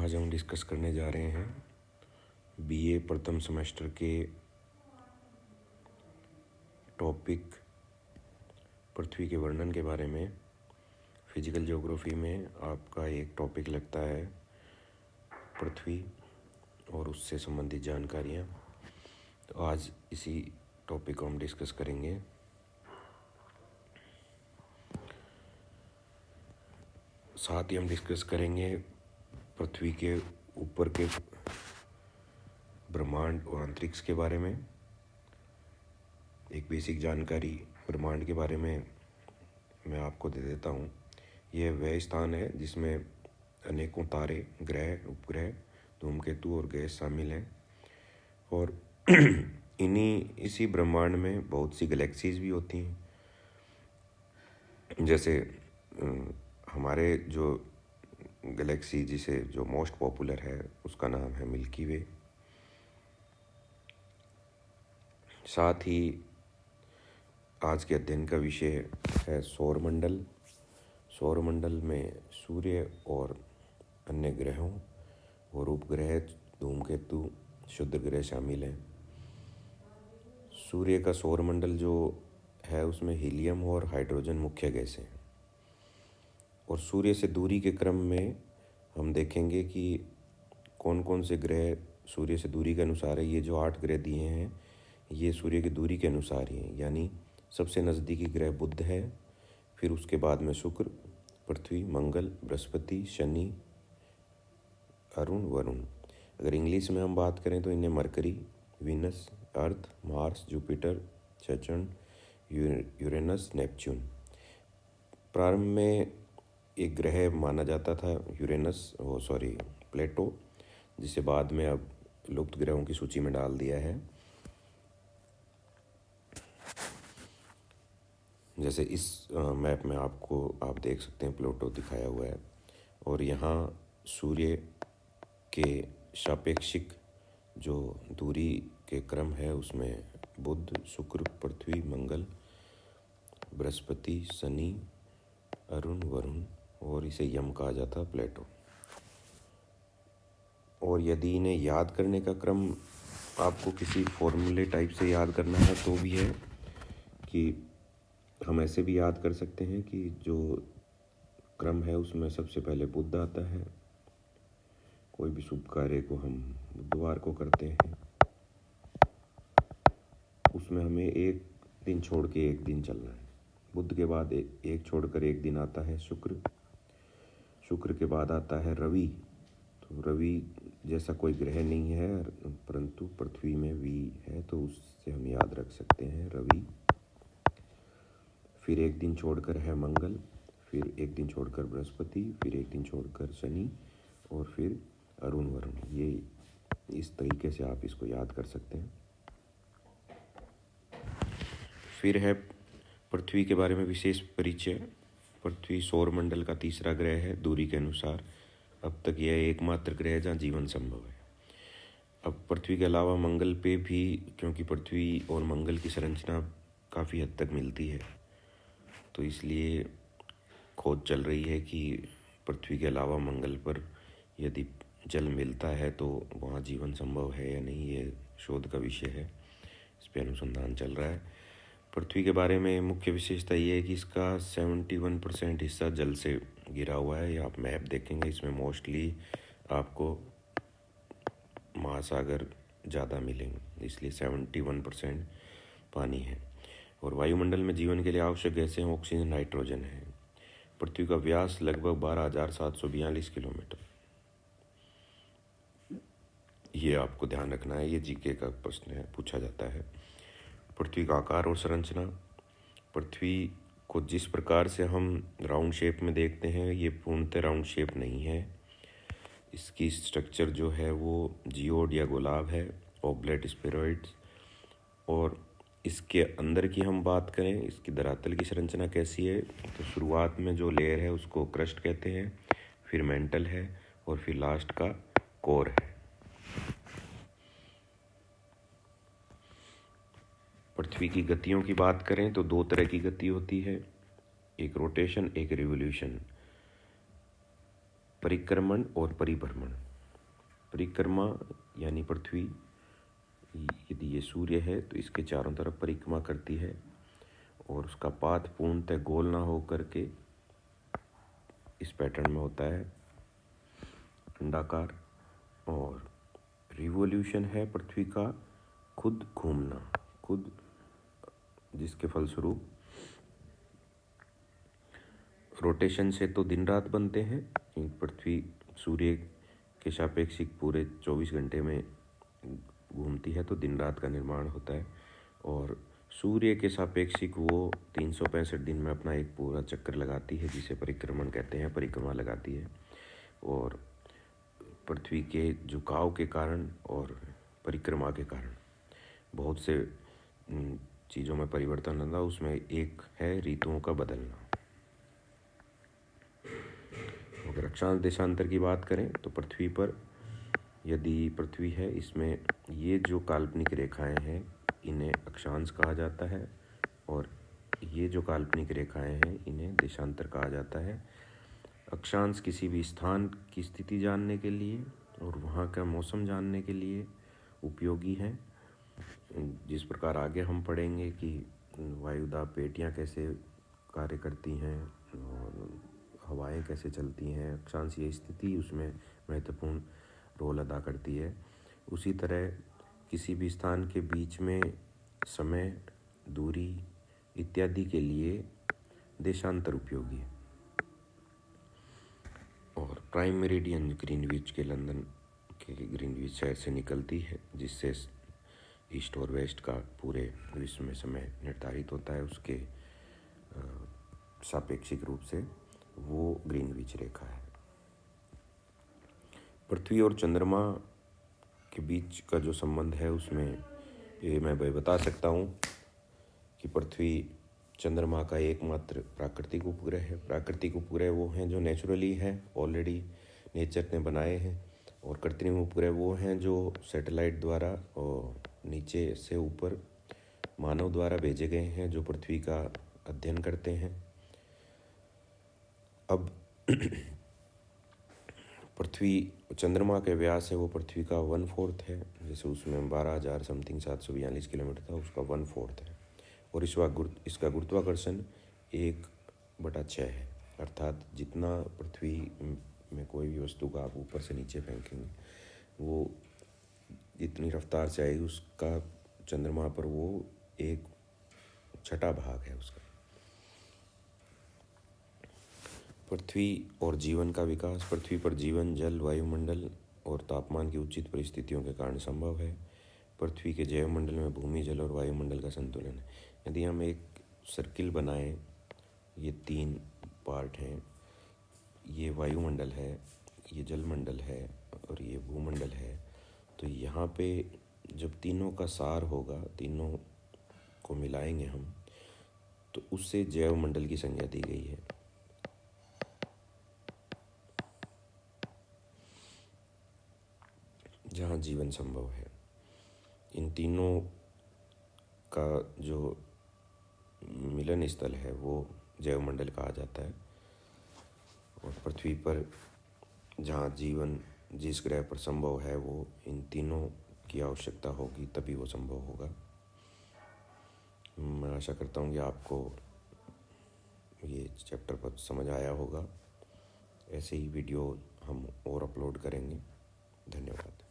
आज हम डिस्कस करने जा रहे हैं बीए प्रथम सेमेस्टर के टॉपिक पृथ्वी के वर्णन के बारे में। फिजिकल ज्योग्राफी में आपका एक टॉपिक लगता है पृथ्वी और उससे संबंधित जानकारियाँ। तो आज इसी टॉपिक को हम डिस्कस करेंगे। साथ ही हम डिस्कस करेंगे पृथ्वी के ऊपर के ब्रह्मांड और अंतरिक्ष के बारे में। एक बेसिक जानकारी ब्रह्मांड के बारे में मैं आपको दे देता हूँ। यह वह स्थान है जिसमें अनेकों तारे, ग्रह, उपग्रह, धूमकेतु और गैस शामिल हैं। और इसी ब्रह्मांड में बहुत सी गैलेक्सीज भी होती हैं। जैसे हमारे जो गैलेक्सी जिसे जो मोस्ट पॉपुलर है उसका नाम है मिल्की वे। साथ ही आज के अध्ययन का विषय है सौरमंडल। सौरमंडल में सूर्य और अन्य ग्रहों और उपग्रह, धूमकेतु, क्षुद्र ग्रह शामिल हैं। सूर्य का सौरमंडल जो है उसमें हीलियम और हाइड्रोजन मुख्य गैसें हैं। और सूर्य से दूरी के क्रम में हम देखेंगे कि कौन कौन से ग्रह सूर्य से दूरी के अनुसार है। ये जो 8 ग्रह दिए हैं ये सूर्य की दूरी के अनुसार ही हैं। यानी सबसे नज़दीकी ग्रह बुध है, फिर उसके बाद में शुक्र, पृथ्वी, मंगल, बृहस्पति, शनि, अरुण, वरुण। अगर इंग्लिश में हम बात करें तो इन्हें Mercury, Venus, Earth, Mars, Jupiter, Saturn, Uranus, Neptune. प्रारंभ में एक ग्रह माना जाता था प्लेटो, जिसे बाद में अब लुप्त ग्रहों की सूची में डाल दिया है। जैसे इस मैप में आप देख सकते हैं प्लूटो दिखाया हुआ है। और यहाँ सूर्य के सापेक्षिक जो दूरी के क्रम है उसमें बुध, शुक्र, पृथ्वी, मंगल, बृहस्पति, शनि, अरुण, वरुण और इसे यम कहा जाता है, प्लेटो। और यदि इन्हें याद करने का क्रम आपको किसी फॉर्मूले टाइप से याद करना है तो भी है कि हम ऐसे भी याद कर सकते हैं कि जो क्रम है उसमें सबसे पहले बुध आता है। कोई भी शुभ कार्य को हम बुधवार को करते हैं। उसमें हमें एक दिन छोड़ के एक दिन चलना है। बुध के बाद एक छोड़कर एक दिन आता है शुक्र। शुक्र के बाद आता है रवि। तो रवि जैसा कोई ग्रह नहीं है परंतु पृथ्वी में वी है, तो उससे हम याद रख सकते हैं रवि। फिर एक दिन छोड़कर है मंगल, फिर एक दिन छोड़कर बृहस्पति, फिर एक दिन छोड़कर शनि और फिर अरुण, वरुण। ये इस तरीके से आप इसको याद कर सकते हैं। फिर है पृथ्वी के बारे में विशेष परिचय। पृथ्वी सौरमंडल का तीसरा ग्रह है दूरी के अनुसार। अब तक यह एकमात्र ग्रह है जहाँ जीवन संभव है। अब पृथ्वी के अलावा मंगल पे भी, क्योंकि पृथ्वी और मंगल की संरचना काफ़ी हद तक मिलती है, तो इसलिए खोज चल रही है कि पृथ्वी के अलावा मंगल पर यदि जल मिलता है तो वहाँ जीवन संभव है या नहीं, ये शोध का विषय है। इस पर अनुसंधान चल रहा है। पृथ्वी के बारे में मुख्य विशेषता ये है कि इसका 71% हिस्सा जल से घिरा हुआ है। ये आप मैप देखेंगे, इसमें मोस्टली आपको महासागर ज़्यादा मिलेंगे, इसलिए 71% पानी है। और वायुमंडल में जीवन के लिए आवश्यक गैसें ऑक्सीजन, नाइट्रोजन है। पृथ्वी का व्यास लगभग 12,742 किलोमीटर। ये आपको ध्यान रखना है, ये जीके का प्रश्न है, पूछा जाता है। पृथ्वी का आकार और संरचना। पृथ्वी को जिस प्रकार से हम राउंड शेप में देखते हैं ये पूर्णतः राउंड शेप नहीं है। इसकी स्ट्रक्चर जो है वो जियोड या गोलाव है, ओब्लेट स्फेरॉइड्स। और इसके अंदर की हम बात करें, इसकी धरातल की संरचना कैसी है, तो शुरुआत में जो लेयर है उसको क्रस्ट कहते हैं, फिर मेंटल है और फिर लास्ट का कोर है। पृथ्वी की गतियों की बात करें तो 2 तरह की गति होती है, एक रोटेशन, एक रिवोल्यूशन, परिक्रमण और परिभ्रमण। परिक्रमा यानी पृथ्वी, यदि ये सूर्य है तो इसके चारों तरफ परिक्रमा करती है और उसका पाथ पूर्णतः गोल ना हो करके इस पैटर्न में होता है, अंडाकार। और रिवोल्यूशन है पृथ्वी का खुद घूमना, खुद, जिसके फलस्वरूप रोटेशन से तो दिन रात बनते हैं। पृथ्वी सूर्य के सापेक्षिक पूरे 24 घंटे में घूमती है तो दिन रात का निर्माण होता है, और सूर्य के सापेक्षिक वो 365 दिन में अपना एक पूरा चक्कर लगाती है, जिसे परिक्रमण कहते हैं, परिक्रमा लगाती है। और पृथ्वी के झुकाव के कारण और परिक्रमा के कारण बहुत से चीज़ों में परिवर्तन आता, उसमें एक है ऋतुओं का बदलना। अगर अक्षांश देशांतर की बात करें तो पृथ्वी पर, यदि पृथ्वी है, इसमें ये जो काल्पनिक रेखाएं हैं इन्हें अक्षांश कहा जाता है, और ये जो काल्पनिक रेखाएं हैं इन्हें देशांतर कहा जाता है। अक्षांश किसी भी स्थान की स्थिति जानने के लिए और वहाँ का मौसम जानने के लिए उपयोगी हैं। जिस प्रकार आगे हम पढ़ेंगे कि वायुदाब पेटियाँ कैसे कार्य करती हैं और हवाएं कैसे चलती हैं, अक्षांशीय स्थिति उसमें महत्वपूर्ण रोल अदा करती है। उसी तरह किसी भी स्थान के बीच में समय, दूरी इत्यादि के लिए देशांतर उपयोगी है। और प्राइम मेरिडियन ग्रीनविच के, लंदन के ग्रीनविच शहर से निकलती है, जिससे ईस्ट और वेस्ट का पूरे विश्व में समय निर्धारित होता है। उसके सापेक्षिक रूप से वो ग्रीनविच रेखा है। पृथ्वी और चंद्रमा के बीच का जो संबंध है उसमें ये मैं बता सकता हूँ कि पृथ्वी चंद्रमा का एकमात्र प्राकृतिक उपग्रह है। प्राकृतिक उपग्रह वो हैं जो नेचुरली हैं, ऑलरेडी नेचर ने बनाए हैं, और कृत्रिम उपग्रह वो हैं जो सैटेलाइट द्वारा और नीचे से ऊपर मानव द्वारा भेजे गए हैं, जो पृथ्वी का अध्ययन करते हैं। अब पृथ्वी, चंद्रमा के व्यास है वो पृथ्वी का 1/4 है, जैसे उसमें 12,000 समथिंग 742 किलोमीटर था, उसका 1/4 है। और इसका गुरुत्वाकर्षण 1/6 है, अर्थात जितना पृथ्वी में कोई भी वस्तु का आप ऊपर से नीचे फेंकेंगे वो जितनी रफ्तार से आएगी, उसका चंद्रमा पर वो 1/6 भाग है उसका। पृथ्वी और जीवन का विकास। पृथ्वी पर जीवन जल, वायुमंडल और तापमान की उचित परिस्थितियों के कारण संभव है। पृथ्वी के जैवमंडल में भूमि, जल और वायुमंडल का संतुलन है। यदि हम एक सर्किल बनाएं, ये 3 पार्ट हैं, ये वायुमंडल है, ये जलमंडल है और ये भूमंडल है, तो यहाँ पे जब तीनों का सार होगा, तीनों को मिलाएंगे हम, तो उससे जैवमंडल की संज्ञा दी गई है। जहाँ जीवन संभव है। इन तीनों का जो मिलन स्थल है वो जैवमंडल कहा जाता है। और पृथ्वी पर जहाँ जीवन जिस ग्रह पर संभव है वो इन तीनों की आवश्यकता होगी, तभी वो संभव होगा। मैं आशा करता हूँ कि आपको ये चैप्टर पर समझ आया होगा। ऐसे ही वीडियो हम और अपलोड करेंगे। धन्यवाद।